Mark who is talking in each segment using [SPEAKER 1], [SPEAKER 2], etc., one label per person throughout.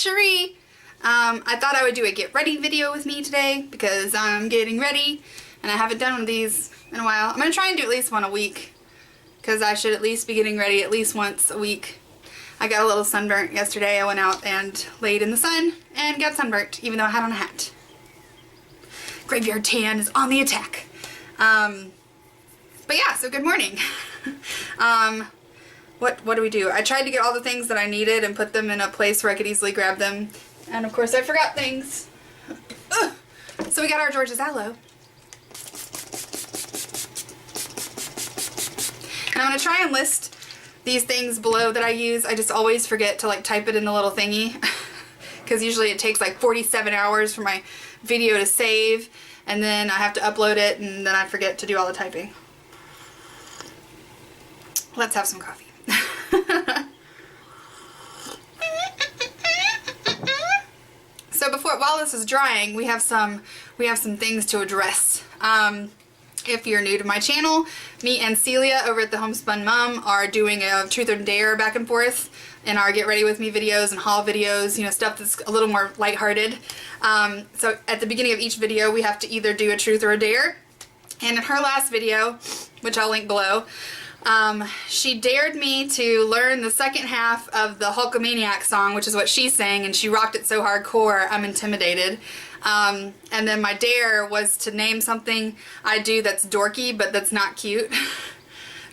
[SPEAKER 1] Cherie. I thought I would do a get ready video with me today because I'm getting ready and I haven't done one of these in a while. I'm going to try and do at least one a week because I should at least be getting ready at least once a week. I got a little sunburnt yesterday. I went out and laid in the sun and got sunburnt even though I had on a hat. Graveyard tan is on the attack. But yeah, so good morning. What do we do? I tried to get all the things that I needed and put them in a place where I could easily grab them. And of course I forgot things. Ugh. So we got our George's Aloe. And I'm going to try and list these things below that I use. I just always forget to like type it in the little thingy. Because usually it takes like 47 hours for my video to save. And then I have to upload it and then I forget to do all the typing. Let's have some coffee. So while this is drying, we have some things to address. If you're new to my channel, me and Celia over at the Homespun Mom are doing a truth or dare back and forth in our Get Ready With Me videos and haul videos, you know, stuff that's a little more lighthearted. So at the beginning of each video, we have to either do a truth or a dare. And in her last video, which I'll link below, she dared me to learn the second half of the Hulkamaniac song, which is what she sang, and she rocked it so hardcore, I'm intimidated. And then my dare was to name something I do that's dorky, but that's not cute.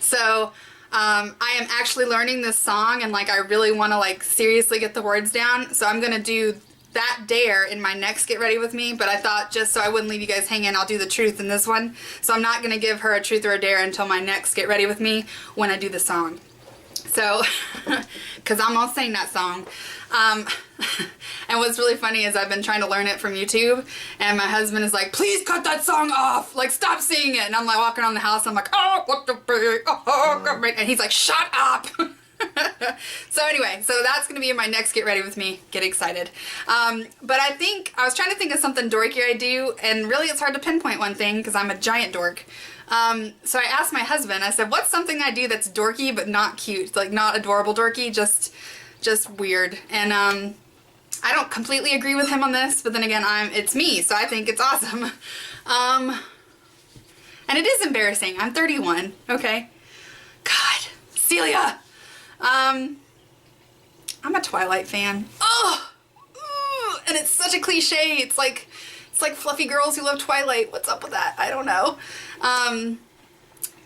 [SPEAKER 1] So, I am actually learning this song, and like I really want to like seriously get the words down, so I'm gonna do that dare in my next Get Ready With Me, but I thought just so I wouldn't leave you guys hanging, I'll do the truth in this one. So I'm not going to give her a truth or a dare until my next Get Ready With Me when I do the song. So, because I'm all sing that song. And what's really funny is I've been trying to learn it from YouTube, and my husband is like, please cut that song off, like stop singing it. And I'm like walking around the house, I'm like, oh, what the freak, oh, and he's like, shut up. So anyway, so that's going to be in my next Get Ready With Me. Get excited. But I think, I was trying to think of something dorky I do, and really it's hard to pinpoint one thing because I'm a giant dork. So I asked my husband, I said, what's something I do that's dorky but not cute? Like not adorable dorky, just weird. And I don't completely agree with him on this, but then again, it's me, so I think it's awesome. And it is embarrassing. I'm 31, okay? God, Celia! I'm a Twilight fan. Oh, and it's such a cliche. It's like fluffy girls who love Twilight. What's up with that? I don't know.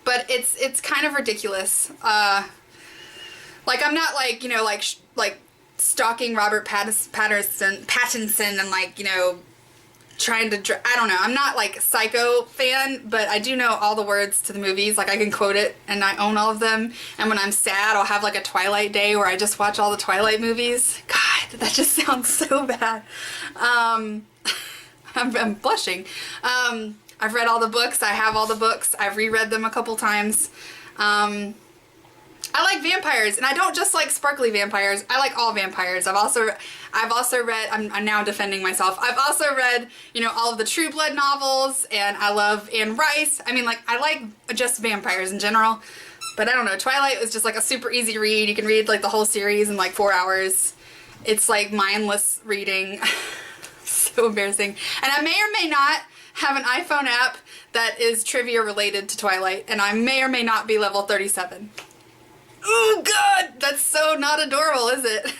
[SPEAKER 1] But it's kind of ridiculous. Like I'm not like, you know, like stalking Robert Pattinson and like, you know, trying to, I don't know, I'm not like a Psycho fan, but I do know all the words to the movies, like I can quote it and I own all of them, and when I'm sad I'll have like a Twilight day where I just watch all the Twilight movies. God, that just sounds so bad. I'm blushing. I've read all the books, I have all the books, I've reread them a couple times. I like vampires, and I don't just like sparkly vampires. I like all vampires. I've also read, I'm now defending myself. I've also read, you know, all of the True Blood novels, and I love Anne Rice. I mean, like, I like just vampires in general, but I don't know. Twilight was just like a super easy read. You can read like the whole series in like 4 hours. It's like mindless reading. So embarrassing. And I may or may not have an iPhone app that is trivia related to Twilight, and I may or may not be level 37. Oh God, that's so not adorable, is it?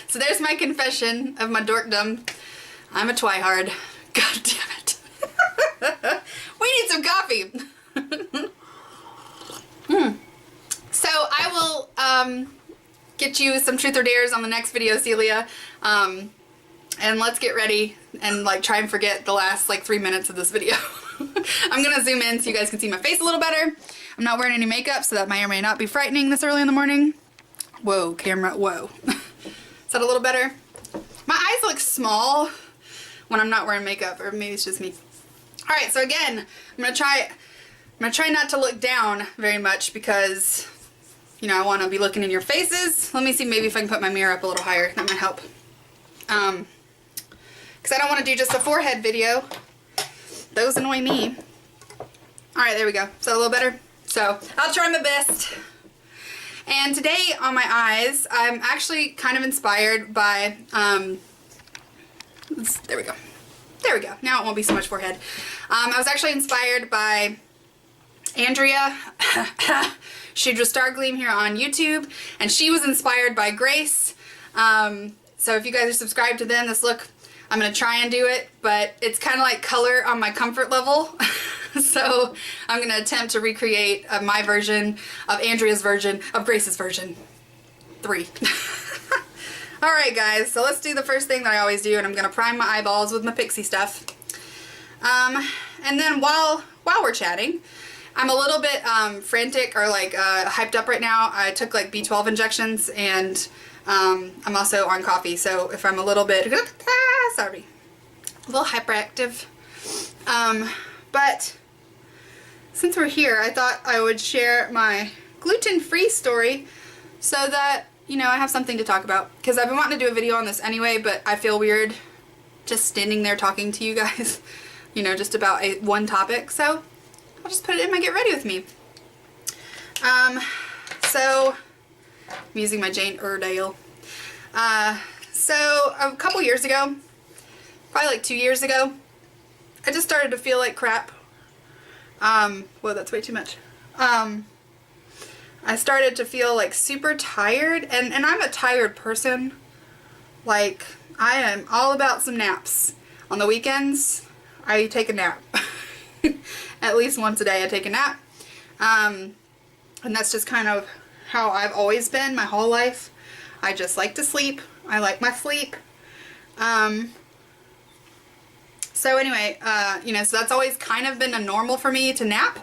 [SPEAKER 1] So there's my confession of my dorkdom. I'm a twihard. God damn it. We need some coffee. So I will get you some truth or dares on the next video, Celia. And let's get ready and like try and forget the last like 3 minutes of this video. I'm gonna zoom in so you guys can see my face a little better. I'm not wearing any makeup, so that may or may not be frightening this early in the morning. Whoa, camera, whoa. Is that a little better? My eyes look small when I'm not wearing makeup, or maybe it's just me. Alright, so again, I'm gonna try not to look down very much because, you know, I want to be looking in your faces. Let me see maybe if I can put my mirror up a little higher. That might help. Because I don't want to do just a forehead video. Those annoy me. Alright, there we go. Is that a little better? So, I'll try my best. And today on my eyes, I'm actually kind of inspired by, there we go. There we go. Now it won't be so much forehead. I was actually inspired by Andrea. She drew Star Gleam here on YouTube, and she was inspired by Grace. So if you guys are subscribed to them, this look, I'm going to try and do it, but it's kind of like color on my comfort level. So I'm going to attempt to recreate my version of Andrea's version of Grace's version 3. Alright guys, so let's do the first thing that I always do, and I'm going to prime my eyeballs with my Pixi stuff. And then while we're chatting, I'm a little bit frantic or like hyped up right now. I took like B12 injections, and I'm also on coffee, so if I'm a little bit, sorry, a little hyperactive. But since we're here, I thought I would share my gluten-free story so that, you know, I have something to talk about. Because I've been wanting to do a video on this anyway, but I feel weird just standing there talking to you guys, you know, just about one topic. So I'll just put it in my Get Ready With Me. So I'm using my Jane Irdele. So a couple years ago, probably like 2 years ago, I just started to feel like crap. Whoa, that's way too much. I started to feel like super tired, and I'm a tired person. Like, I am all about some naps. On the weekends, I take a nap. At least once a day I take a nap. And that's just kind of how I've always been my whole life. I just like to sleep. I like my sleep. So anyway, you know, so that's always kind of been a normal for me to nap,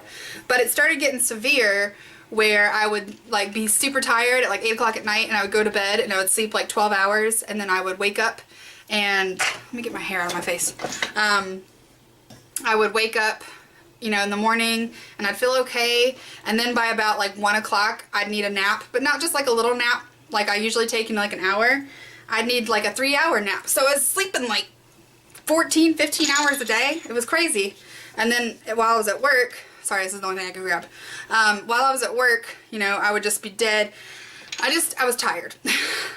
[SPEAKER 1] but it started getting severe where I would like be super tired at like 8 o'clock at night, and I would go to bed and I would sleep like 12 hours, and then I would wake up and, let me get my hair out of my face. I would wake up, you know, in the morning, and I'd feel okay, and then by about like 1 o'clock I'd need a nap, but not just like a little nap like I usually take in like an hour. I'd need like a 3-hour nap. So I was sleeping like 14, 15 hours a day. It was crazy. And then while I was at work, sorry, this is the only thing I can grab. While I was at work, you know, I would just be dead. I was tired.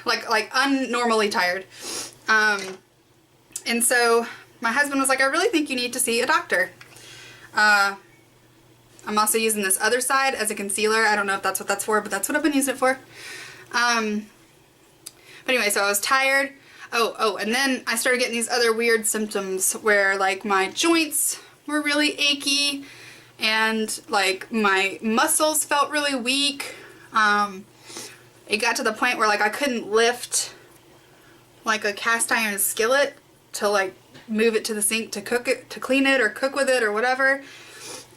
[SPEAKER 1] like unnormally tired. And so my husband was like, I really think you need to see a doctor. I'm also using this other side as a concealer. I don't know if that's what that's for, but that's what I've been using it for. But anyway, so I was tired. Oh, and then I started getting these other weird symptoms where like my joints were really achy, and like my muscles felt really weak. It got to the point where like I couldn't lift like a cast iron skillet to like move it to the sink to cook it, to clean it or cook with it or whatever.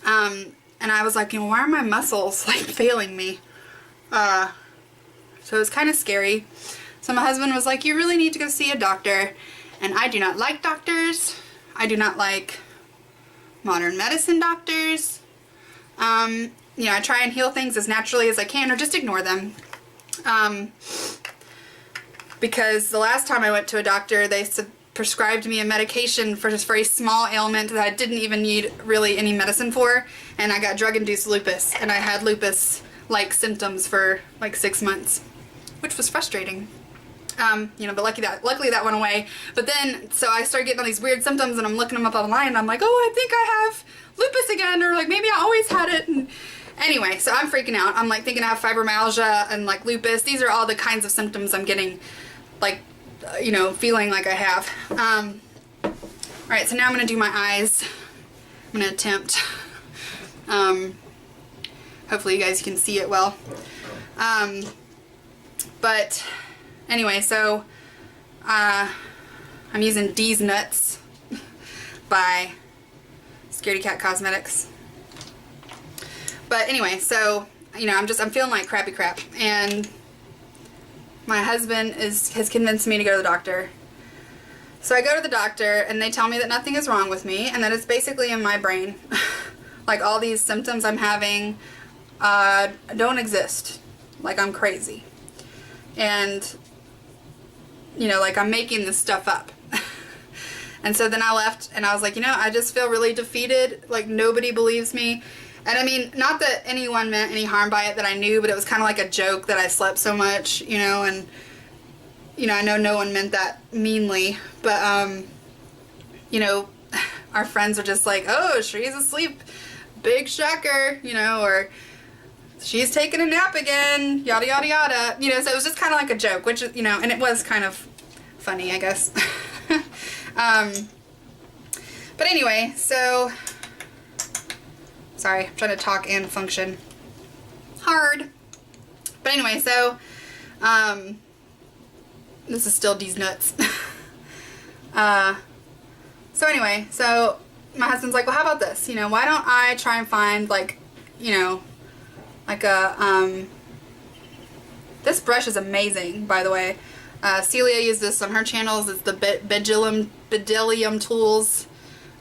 [SPEAKER 1] And I was like, you know, why are my muscles like failing me? So it was kind of scary. So my husband was like, you really need to go see a doctor. And I do not like doctors. I do not like modern medicine doctors. You know, I try and heal things as naturally as I can, or just ignore them. Because the last time I went to a doctor, they prescribed me a medication for just a small ailment that I didn't even need really any medicine for. And I got drug-induced lupus. And I had lupus-like symptoms for like 6 months, which was frustrating. You know, but luckily that went away. But then, so I started getting all these weird symptoms, and I'm looking them up online, and I'm like, oh, I think I have lupus again, or like maybe I always had it. And anyway, so I'm freaking out. I'm like thinking I have fibromyalgia and like lupus. These are all the kinds of symptoms I'm getting, like, you know, feeling like I have. Alright, so now I'm going to do my eyes. I'm going to attempt. Hopefully you guys can see it well. But anyway, so I'm using D's Nuts by Scaredy Cat Cosmetics. But anyway, so, you know, I'm feeling like crappy crap, and my husband has convinced me to go to the doctor. So I go to the doctor, and they tell me that nothing is wrong with me, and that it's basically in my brain. Like, all these symptoms I'm having don't exist. Like, I'm crazy. And, you know, like, I'm making this stuff up. And so then I left, and I was like, you know, I just feel really defeated. Like, nobody believes me. And I mean, not that anyone meant any harm by it that I knew, but it was kind of like a joke that I slept so much, you know, and, you know, I know no one meant that meanly, but, you know, our friends were just like, oh, she's asleep, big shocker, you know, or she's taking a nap again, yada, yada, yada, you know, so it was just kind of like a joke, which, you know, and it was kind of funny, I guess. But anyway, so, sorry, I'm trying to talk and function hard. But anyway, so, this is still these nuts. So anyway, so my husband's like, well, how about this? You know, why don't I try and find, like, you know, like a, this brush is amazing, by the way. Celia used this on her channels. It's the Bedillium Tools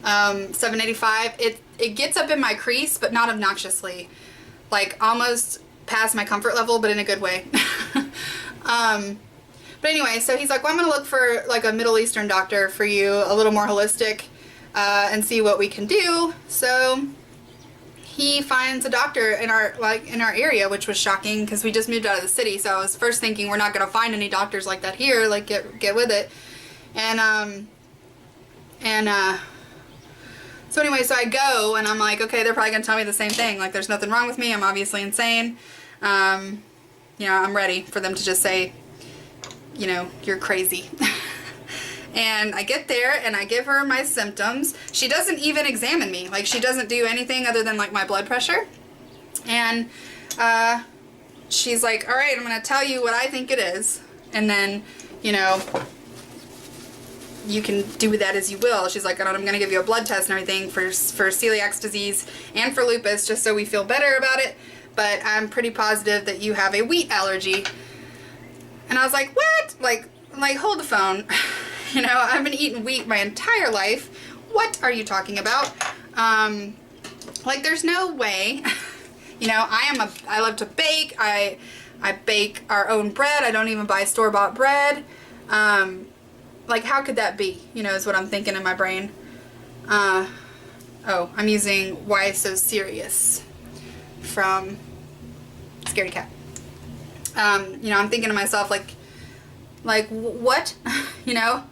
[SPEAKER 1] 785. It gets up in my crease, but not obnoxiously. Like, almost past my comfort level, but in a good way. But anyway, so he's like, well, I'm going to look for, like, a Middle Eastern doctor for you, a little more holistic, and see what we can do. So he finds a doctor in our area, which was shocking because we just moved out of the city. So I was first thinking we're not going to find any doctors like that here. Like, get with it. So anyway, so I go and I'm like, okay, they're probably going to tell me the same thing. Like, there's nothing wrong with me. I'm obviously insane. You know, I'm ready for them to just say, you know, you're crazy. And I get there and I give her my symptoms. She doesn't even examine me. Like, she doesn't do anything other than, like, my blood pressure. And she's like, all right, I'm going to tell you what I think it is. And then, you know, you can do with that as you will. She's like, I'm going to give you a blood test and everything for celiac disease and for lupus, just so we feel better about it. But I'm pretty positive that you have a wheat allergy. And I was like, what? Like, hold the phone. You know, I've been eating wheat my entire life. What are you talking about? Like, there's no way. You know, I love to bake. I bake our own bread. I don't even buy store-bought bread. Like, how could that be? You know, is what I'm thinking in my brain. Oh, I'm using Why So Sirius from Scaredy Cat. You know, I'm thinking to myself, like, what? You know?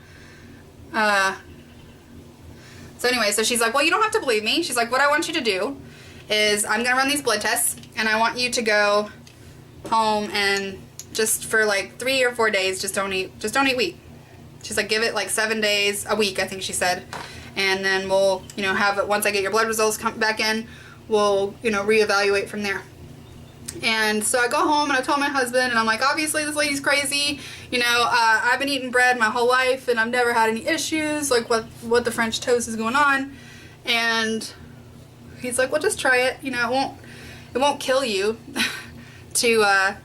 [SPEAKER 1] So anyway, so she's like, well, you don't have to believe me. She's like, what I want you to do is I'm going to run these blood tests, and I want you to go home and just for like 3 or 4 days, just don't eat wheat. She's like, give it like 7 days, a week, I think she said. And then we'll, you know, have it, once I get your blood results come back in, we'll, you know, reevaluate from there. And so I go home and I told my husband, and I'm like, obviously this lady's crazy. You know, I've been eating bread my whole life and I've never had any issues. Like, what the French toast is going on? And he's like, well, just try it. You know, it won't kill you to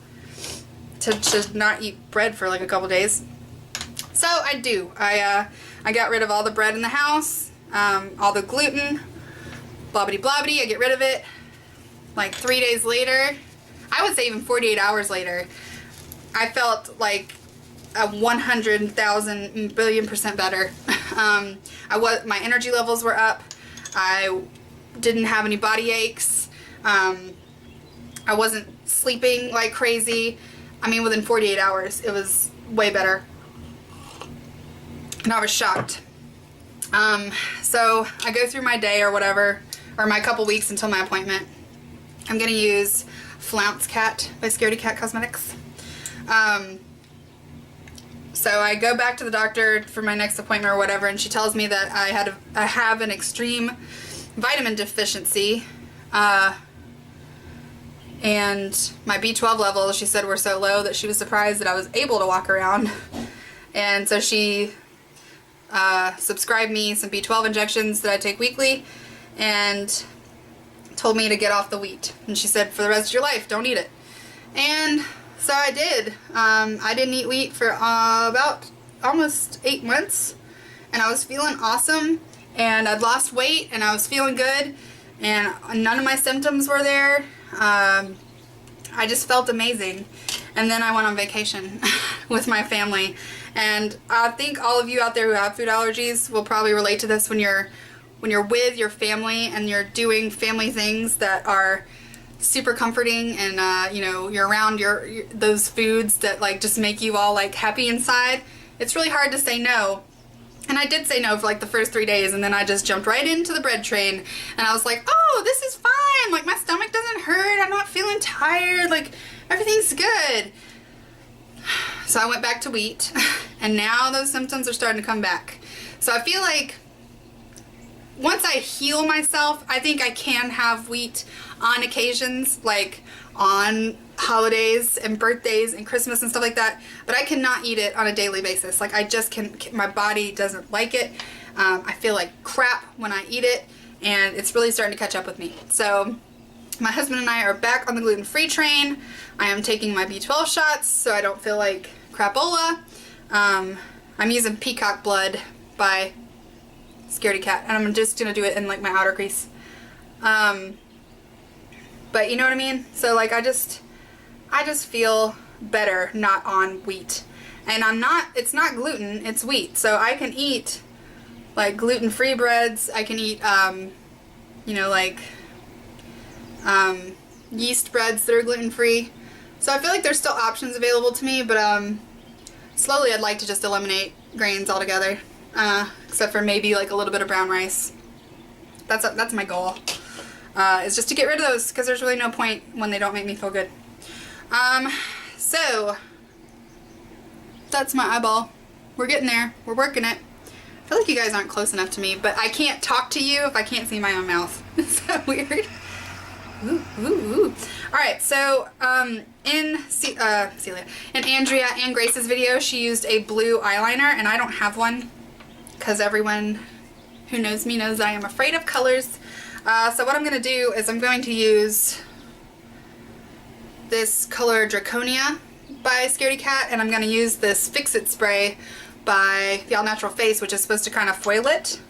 [SPEAKER 1] not eat bread for like a couple days. So I do. I got rid of all the bread in the house, all the gluten, blobbity blobbity. I get rid of it. Like 3 days later, I would say even 48 hours later, I felt like a 100,000 billion% better. My energy levels were up. I didn't have any body aches. I wasn't sleeping like crazy. I mean, within 48 hours, it was way better. And I was shocked. So I go through my day or whatever, or my couple weeks until my appointment. I'm going to use Flounce Cat by Scaredy Cat Cosmetics. So I go back to the doctor for my next appointment or whatever, and she tells me that I have an extreme vitamin deficiency, and my B12 levels, she said, were so low that she was surprised that I was able to walk around. And so she subscribed me some B12 injections that I take weekly, and told me to get off the wheat. And she said, for the rest of your life, don't eat it. And so I did. I didn't eat wheat for about almost 8 months, and I was feeling awesome, and I'd lost weight, and I was feeling good, and none of my symptoms were there. I just felt amazing. And then I went on vacation with my family, and I think all of you out there who have food allergies will probably relate to this when you're you're with your family and you're doing family things that are super comforting, and you know, you're around those foods that like just make you all like happy inside, it's really hard to say no. And I did say no for like the first 3 days, and then I just jumped right into the bread train, and I was like, oh, this is fine, like my stomach doesn't hurt, I'm not feeling tired, like everything's good. So I went back to wheat, and now those symptoms are starting to come back. So I feel like once I heal myself, I think I can have wheat on occasions, like on holidays and birthdays and Christmas and stuff like that, but I cannot eat it on a daily basis. Like I just my body doesn't like it. I feel like crap when I eat it, and it's really starting to catch up with me. So my husband and I are back on the gluten-free train. I am taking my B12 shots so I don't feel like crapola. I'm using Peacock blood by Scaredy Cat, and I'm just gonna do it in like my outer crease. But you know what I mean? So like I just feel better not on wheat. And it's not gluten, it's wheat. So I can eat like gluten-free breads. I can eat, you know, like yeast breads that are gluten-free. So I feel like there's still options available to me, but slowly I'd like to just eliminate grains altogether. Except for maybe like a little bit of brown rice. That's my goal. Is just to get rid of those, because there's really no point when they don't make me feel good. So that's my eyeball. We're getting there. We're working it. I feel like you guys aren't close enough to me, but I can't talk to you if I can't see my own mouth. It's so weird. Ooh, ooh, ooh. Alright, so in Celia, in Andrea and Grace's video, she used a blue eyeliner, and I don't have one because everyone who knows me knows I am afraid of colors. So what I'm going to do is I'm going to use this color Draconia by Scaredy Cat, and I'm going to use this Fix It spray by the All Natural Face, which is supposed to kind of foil it.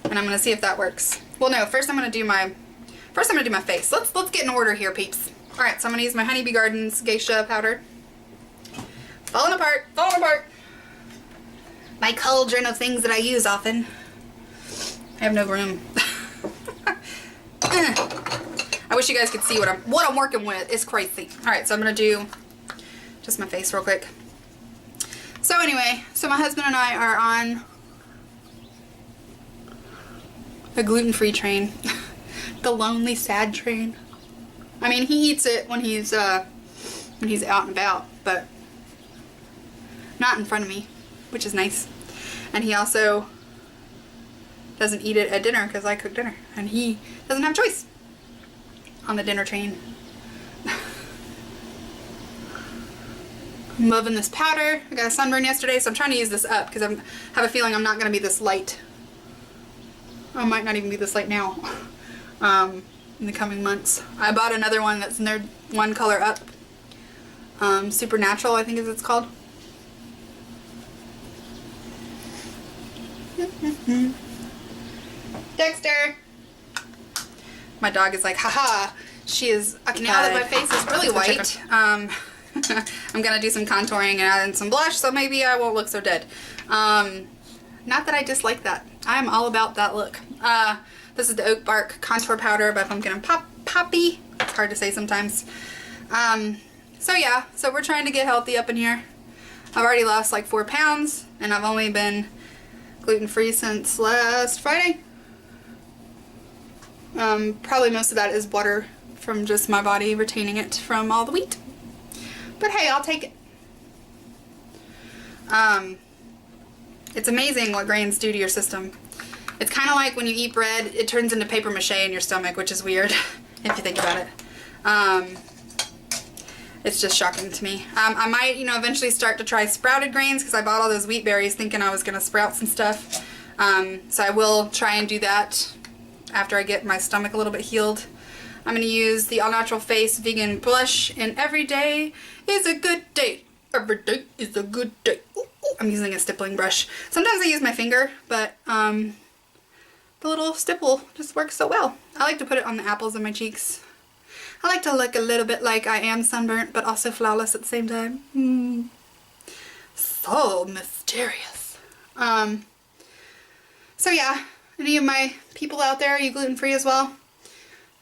[SPEAKER 1] And I'm going to see if that works. Well, no, first I'm going to do my face. Let's get in order here, peeps. All right, so I'm going to use my Honeybee Gardens Geisha powder. Falling apart, falling apart. My cauldron of things that I use often. I have no room. I wish you guys could see what I'm working with. It's crazy. All right, so I'm going to do just my face real quick. So anyway, so my husband and I are on a gluten-free train. The lonely, sad train. I mean, he eats it when he's out and about, but not in front of me, which is nice. And he also doesn't eat it at dinner because I cook dinner, and he doesn't have a choice on the dinner train. I'm loving this powder. I got a sunburn yesterday, so I'm trying to use this up because I have a feeling I'm not going to be this light. I might not even be this light now. In the coming months. I bought another one that's one color up. Supernatural, I think is it's called. Dexter! My dog is like, haha, she is occupied. Now that my face is really white, I'm gonna do some contouring and add in some blush, so maybe I won't look so dead. Not that I dislike that. I'm all about that look. This is the Oak Bark Contour Powder by Pumpkin and Poppy. It's hard to say sometimes. So yeah, so we're trying to get healthy up in here. I've already lost like 4 pounds, and I've only been gluten-free since last Friday. Probably most of that is water from just my body retaining it from all the wheat. But hey, I'll take it. It's amazing what grains do to your system. It's kind of like when you eat bread, it turns into paper mache in your stomach, which is weird if you think about it. It's just shocking to me. I might, eventually start to try sprouted grains because I bought all those wheat berries thinking I was going to sprout some stuff. So I will try and do that after I get my stomach a little bit healed. I'm going to use the All Natural Face Vegan Blush in Every Day is a Good Day. Every day is a good day. Ooh, ooh. I'm using a stippling brush. Sometimes I use my finger, but the little stipple just works so well. I like to put it on the apples of my cheeks. I like to look a little bit like I am sunburnt, but also flawless at the same time. So mysterious. So yeah, Any of my people out there, are you gluten-free as well?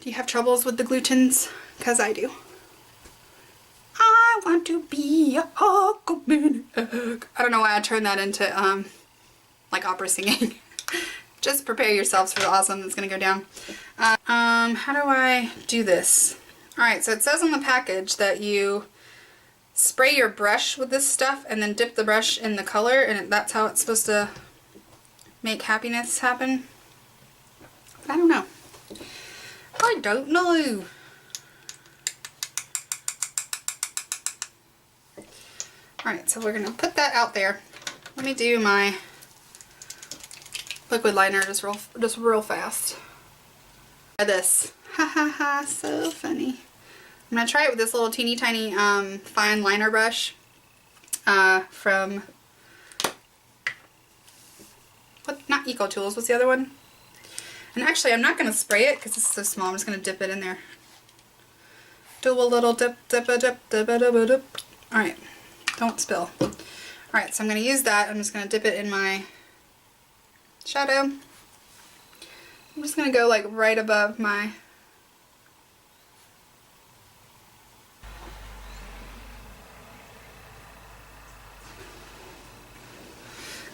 [SPEAKER 1] Do you have troubles with the glutens? Because I do. I want to be a Huckleberry. I don't know why I turned that into like opera singing. Just prepare yourselves for the awesome that's gonna go down. How do I do this? Alright, so it says on the package that you spray your brush with this stuff and then dip the brush in the color, and that's how it's supposed to make happiness happen. I don't know. I don't know. Alright, so we're going to put that out there. Let me do my liquid liner just real fast. Try this. Ha ha ha, so funny. I'm going to try it with this little teeny tiny fine liner brush from, not Eco Tools, what's the other one? And actually I'm not going to spray it because it's so small, I'm just going to dip it in there. Do a little dip, dip, dip, dip, dip, dip, dip. Alright, don't spill. Alright, so I'm going to use that, I'm just going to dip it in my shadow. I'm just going to go like right above my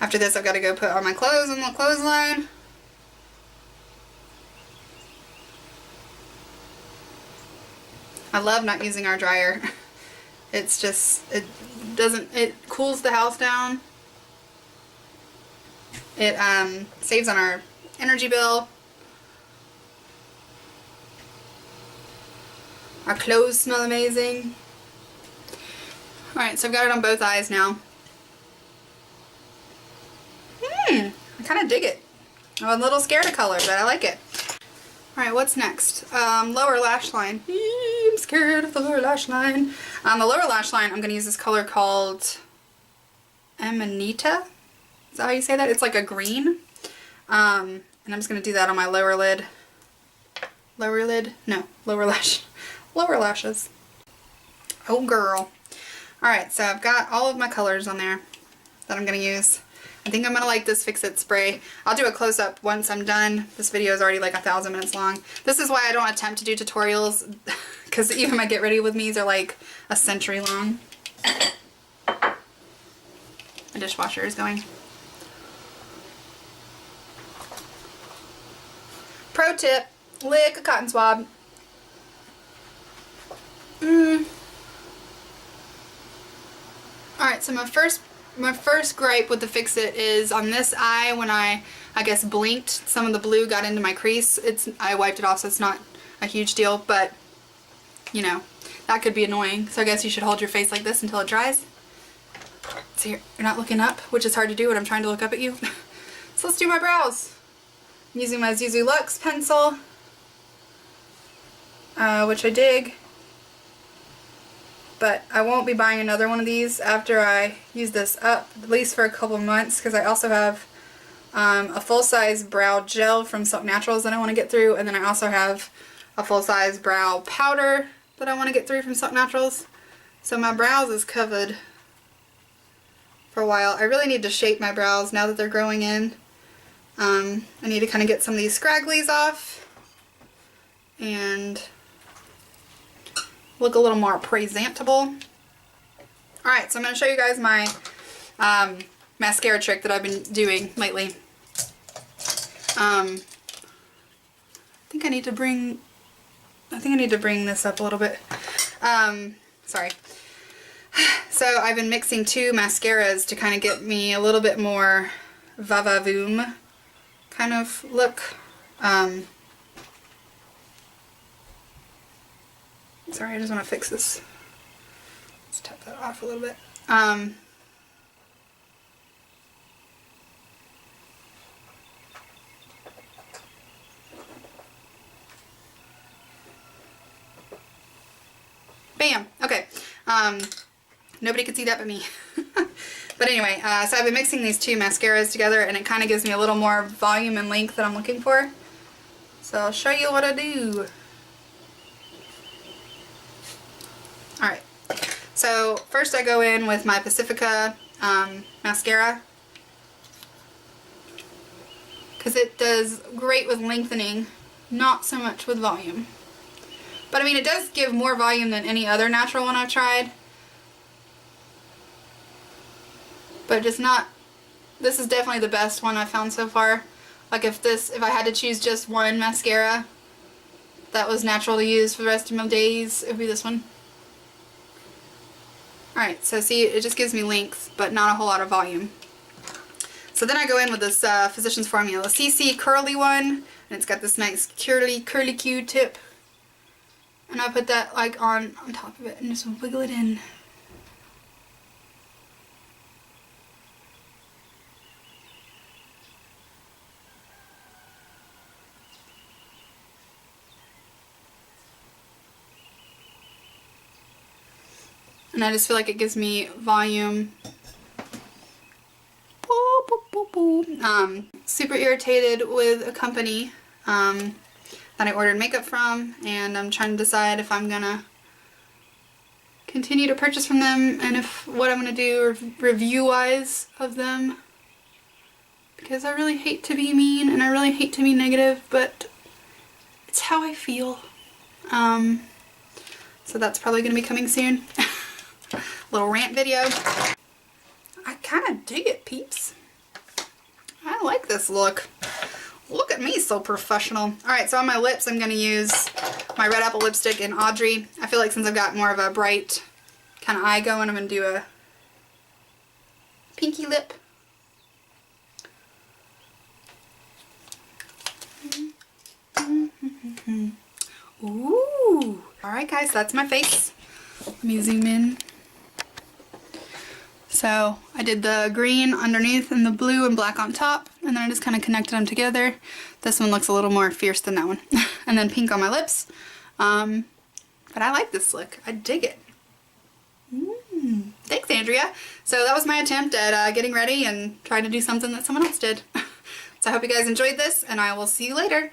[SPEAKER 1] After this, I've got to go put all my clothes on the clothesline. I love not using our dryer. It's just, it cools the house down. It saves on our energy bill. Our clothes smell amazing. Alright, so I've got it on both eyes now. I kind of dig it. I'm a little scared of color, but I like it. Alright, what's next? Lower lash line. I'm scared of the lower lash line. On the lower lash line, I'm going to use this color called Amanita. Is that how you say that? It's like a green. And I'm just going to do that on my lower lid. Lower lid? No, lower lash. Lower lashes. Oh girl. Alright, so I've got all of my colors on there that I'm going to use. I think I'm going to like this Fix It spray. I'll do a close-up once I'm done. This video is already like 1,000 minutes long. This is why I don't attempt to do tutorials, because even my get ready with me's are like a century long. My dishwasher is going. Pro tip, lick a cotton swab. Alright, so my first gripe with the Fix It is on this eye when I guess blinked, some of the blue got into my crease. I wiped it off, so it's not a huge deal, but you know, that could be annoying. So I guess you should hold your face like this until it dries. So you're not looking up, which is hard to do when I'm trying to look up at you. So let's do my brows. I'm using my Zuzu Luxe pencil, which I dig. But I won't be buying another one of these after I use this up, at least for a couple months, because I also have a full-size brow gel from Silk Naturals that I want to get through, and then I also have a full-size brow powder that I want to get through from Silk Naturals. So my brows is covered for a while. I really need to shape my brows now that they're growing in. I need to kind of get some of these scragglies off and look a little more presentable. Alright, so I'm going to show you guys my mascara trick that I've been doing lately. I think I need to bring this up a little bit. Sorry. So I've been mixing two mascaras to kind of get me a little bit more va-va-voom kind of look. Sorry, I just want to fix this. Let's tap that off a little bit. Bam! Okay. Nobody could see that but me. But anyway, so I've been mixing these two mascaras together, and it kind of gives me a little more volume and length that I'm looking for. So I'll show you what I do. Alright, so first I go in with my Pacifica mascara, because because it does great with lengthening, not so much with volume. But I mean, it does give more volume than any other natural one I've tried. But just not, this is definitely the best one I've found so far. Like if I had to choose just one mascara that was natural to use for the rest of my days, it would be this one. Alright, so see, it just gives me length, but not a whole lot of volume. So then I go in with this Physicians Formula CC curly one, and it's got this nice curly Q-tip. And I put that like on top of it and just wiggle it in. And I just feel like it gives me volume. Super irritated with a company that I ordered makeup from, and I'm trying to decide if I'm gonna continue to purchase from them and if what I'm gonna do review-wise of them, because I really hate to be mean and I really hate to be negative, but it's how I feel. So that's probably gonna be coming soon. Little rant video. I kind of dig it, peeps. I like this look. Look at me, so professional. Alright, so on my lips I'm going to use my Red Apple lipstick in Audrey. I feel like since I've got more of a bright kind of eye going, I'm going to do a pinky lip. Ooh. Alright guys, that's my face. Let me zoom in. So I did the green underneath and the blue and black on top, and then I just kind of connected them together. This one looks a little more fierce than that one. And then pink on my lips. But I like this look. I dig it. Thanks, Andrea. So that was my attempt at getting ready and trying to do something that someone else did. So I hope you guys enjoyed this, and I will see you later.